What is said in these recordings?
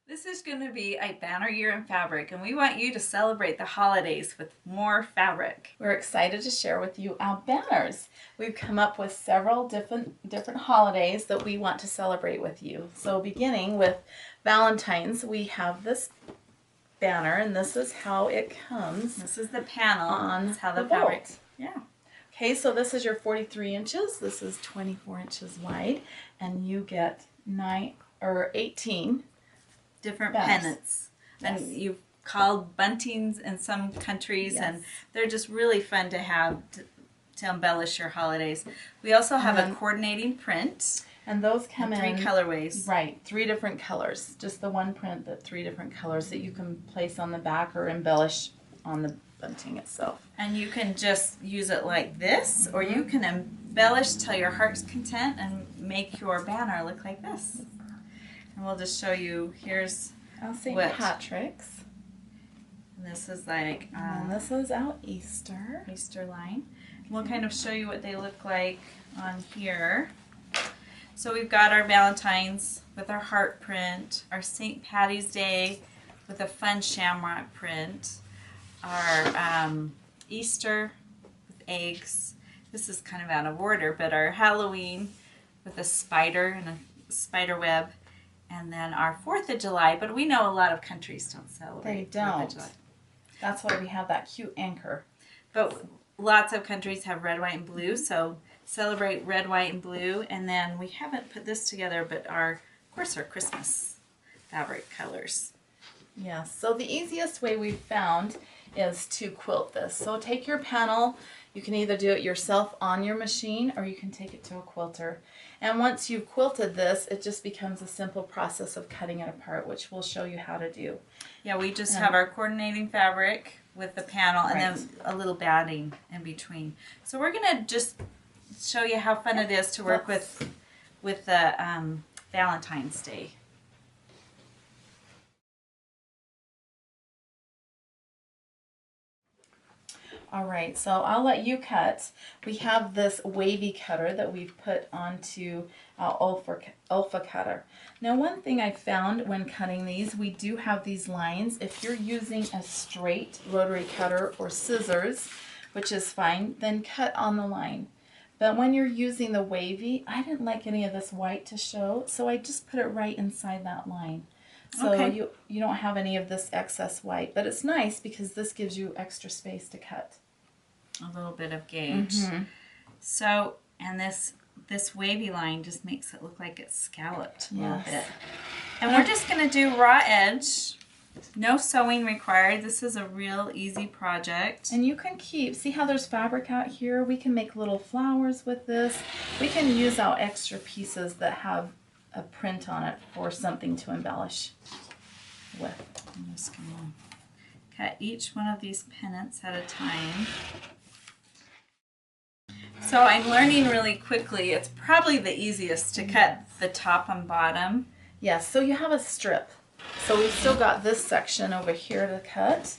This is going to be a banner year in fabric, and we want you to celebrate the holidays with more fabric. We're excited to share with you our banners. We've come up with several different holidays that we want to celebrate with you. So beginning with Valentine's, we have this banner, and this is how it comes. This is the panel. On That's how the fabric. fabric. Yeah. Okay, so this is your 43 inches. This is 24 inches wide, and you get 18 different banners. Pennants. Yes. And you've called buntings in some countries, Yes. and they're just really fun to have to embellish your holidays. We also have a coordinating print. And those come in 3 colorways. Right, 3 different colors. Just the one print, but 3 different colors that you can place on the back or embellish on the bunting itself. And you can just use it like this, or you can embellish till your heart's content and make your banner look like this. And we'll just show you, here's St. Patrick's. And this is like and this is our Easter line. We'll kind of show you what they look like on here. So we've got our Valentine's with our heart print, our St. Patty's Day with a fun shamrock print, our Easter with eggs. This is kind of out of order, but our Halloween with a spider and a spider web, and then our 4th of July, but we know a lot of countries don't celebrate. They don't. 4th of July. That's why we have that cute anchor. But lots of countries have red, white, and blue, so celebrate red, white, and blue. And then we haven't put this together, but of course, our Christmas fabric colors. Yes, so the easiest way we've found is to quilt this. So take your panel, you can either do it yourself on your machine or you can take it to a quilter. And once you've quilted this, it just becomes a simple process of cutting it apart, which we'll show you how to do. Yeah, we just have our coordinating fabric with the panel and then a little batting in between. So we're going to just show you how fun it is to work with the Valentine's Day. All right, so I'll let you cut. We have this wavy cutter that we've put onto our Ulfa cutter. Now, one thing I found when cutting these, we do have these lines. If you're using a straight rotary cutter or scissors, which is fine, then cut on the line. But when you're using the wavy, I didn't like any of this white to show, so I just put it right inside that line. So you don't have any of this excess white, but it's nice because this gives you extra space to cut. A little bit of gauge. So, and this wavy line just makes it look like it's scalloped a little bit. And we're just going to do raw edge. No sewing required. This is a real easy project. And you can see how there's fabric out here? We can make little flowers with this. We can use our extra pieces that have a print on it for something to embellish with. I'm just going to cut each one of these pennants at a time. So I'm learning really quickly. It's probably the easiest to cut the top and bottom. Yes, so you have a strip. So we've still got this section over here to cut.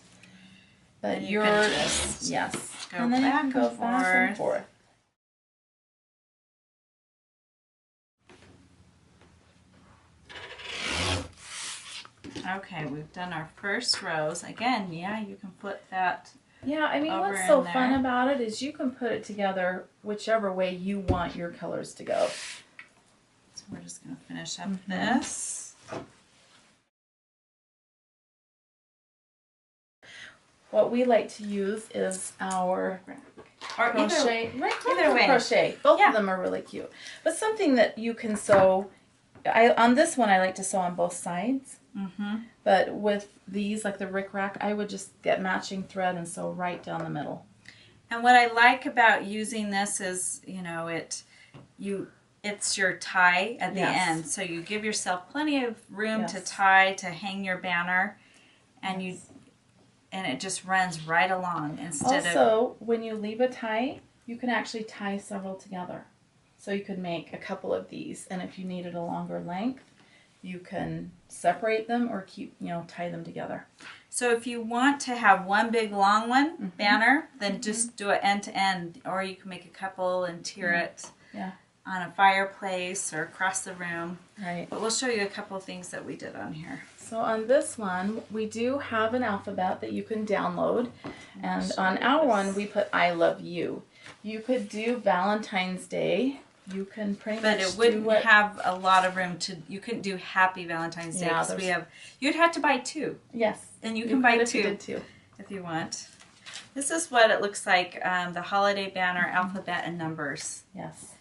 But you can just go and then back you can go and back and forth. Okay, we've done our first rows. Again, yeah, you can flip that. Yeah, I mean, what's so fun about it is you can put it together whichever way you want your colors to go. So we're just going to finish up this. What we like to use is our crochet. Either way. Crochet. Both of them are really cute. But something that you can sew, on this one I like to sew on both sides. But with these, like the rickrack, I would just get matching thread and sew right down the middle. And what I like about using this is, you know, it's your tie at the end, so you give yourself plenty of room to tie, to hang your banner, and it just runs right along instead of. Also, when you leave a tie, you can actually tie several together. So you could make a couple of these, and if you needed a longer length, you can separate them or tie them together. So if you want to have one big long one banner, then just do it end to end, or you can make a couple and tier it. Yeah. on a fireplace or across the room. Right. But we'll show you a couple of things that we did on here. So on this one, we do have an alphabet that you can download. And on our one, we put I love you. You could do Valentine's Day. You can pretty much But it wouldn't have a lot of room to, you couldn't do Happy Valentine's Day because we have, you'd have to buy two. Yes. And you can buy if two you did too. if you want. This is what it looks like, the holiday banner, alphabet and numbers. Yes.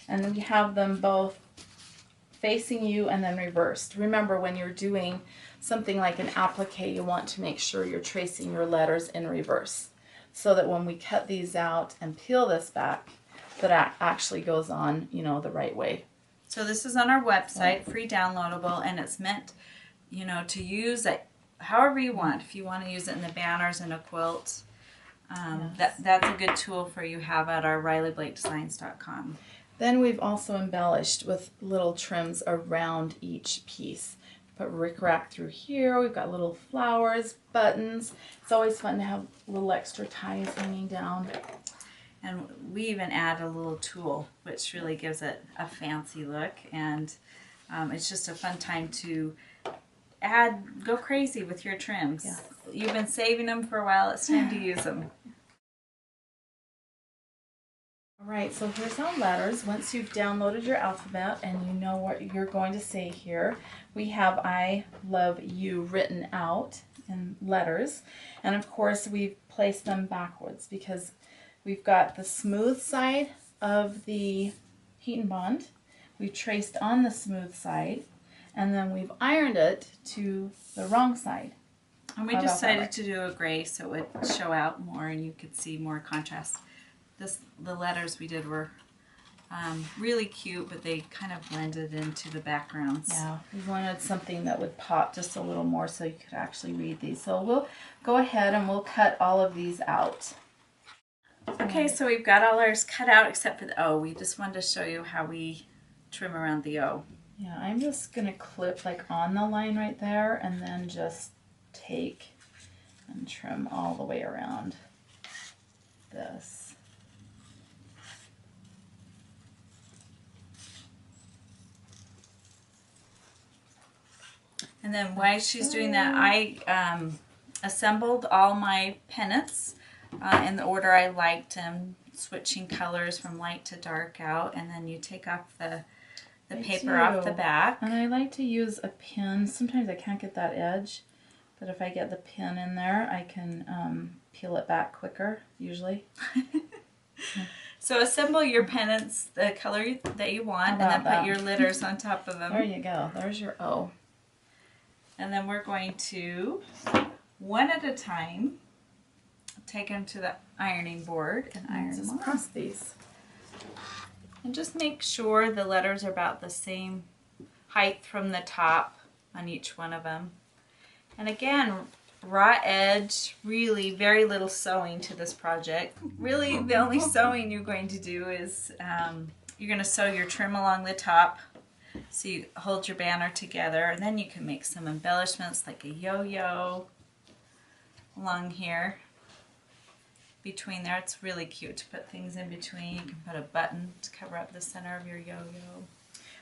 And then we have them both facing you and then reversed. Remember, when you're doing something like an appliqué, you want to make sure you're tracing your letters in reverse so that when we cut these out and peel this back, that actually goes on, you know, the right way. So this is on our website, free downloadable, and it's meant, you know, to use it however you want. If you want to use it in the banners in a quilt, that's a good tool for you have at our RileyBlakeDesigns.com. Then we've also embellished with little trims around each piece. Put rickrack through here. We've got little flowers, buttons. It's always fun to have little extra ties hanging down. And we even add a little tool, which really gives it a fancy look. And it's just a fun time to go crazy with your trims. Yes. You've been saving them for a while. It's time to use them. All right, so here's our letters. Once you've downloaded your alphabet and you know what you're going to say here, we have I love you written out in letters. And of course, we've placed them backwards because we've got the smooth side of the heat and bond. We've traced on the smooth side, and then we've ironed it to the wrong side. And we decided to do a gray so it would show out more and you could see more contrast. The letters we did were really cute, but they kind of blended into the backgrounds. Yeah, we wanted something that would pop just a little more so you could actually read these. So we'll go ahead and we'll cut all of these out. Okay, so we've got all ours cut out except for the O. We just wanted to show you how we trim around the O. Yeah, I'm just going to clip like on the line right there and then just take and trim all the way around this. And then while she's doing that, I assembled all my pennants in the order I liked them, switching colors from light to dark out, and then you take off the paper off the back. And I like to use a pin. Sometimes I can't get that edge, but if I get the pin in there, I can peel it back quicker, usually. So assemble your pennants the color that you want, and then put your letters on top of them. There you go. There's your O. And then we're going to, one at a time, take them to the ironing board and iron them across these. And just make sure the letters are about the same height from the top on each one of them. And again, raw edge, really very little sewing to this project. Really the only sewing you're going to do is you're going to sew your trim along the top so you hold your banner together, and then you can make some embellishments like a yo-yo along here. Between there, it's really cute to put things in between. You can put a button to cover up the center of your yo-yo.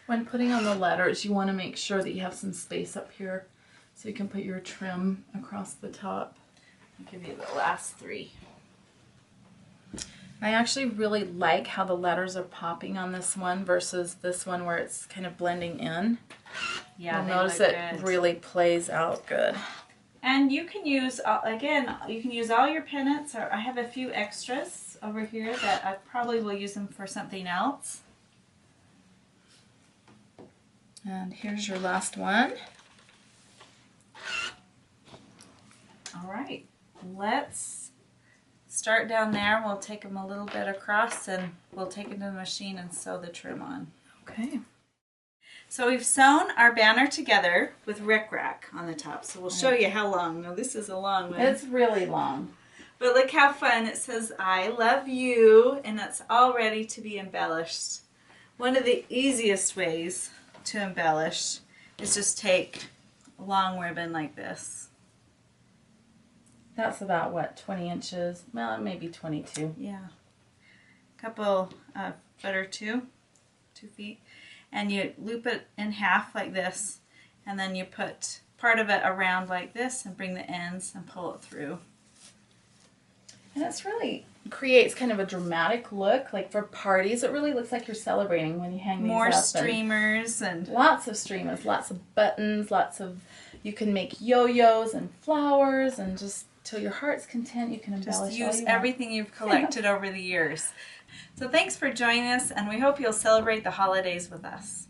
When putting on the letters, you want to make sure that you have some space up here so you can put your trim across the top. I'll give you the last three. I actually really like how the letters are popping on this one versus this one where it's kind of blending in. Yeah, you'll notice it really plays out good. And you can use, again, you can use all your pennants, or I have a few extras over here that I probably will use them for something else. And here's your last one. All right, let's start down there. We'll take them a little bit across and we'll take it to the machine and sew the trim on. Okay. So we've sewn our banner together with rickrack on the top. So we'll show you how long. Now this is a long one. It's really long. But look how fun. It says, I love you, and it's all ready to be embellished. One of the easiest ways to embellish is just take a long ribbon like this. That's about, what, 20 inches? Well, maybe 22. Yeah. A couple foot or two 2 feet, and you loop it in half like this, and then you put part of it around like this and bring the ends and pull it through. And it's really creates kind of a dramatic look, like for parties. It really looks like you're celebrating when you hang these More up. streamers and Lots of streamers, lots of buttons, you can make yo-yos and flowers, and just till your heart's content, you can embellish just all use you want. everything you've collected over the years. So thanks for joining us, and we hope you'll celebrate the holidays with us.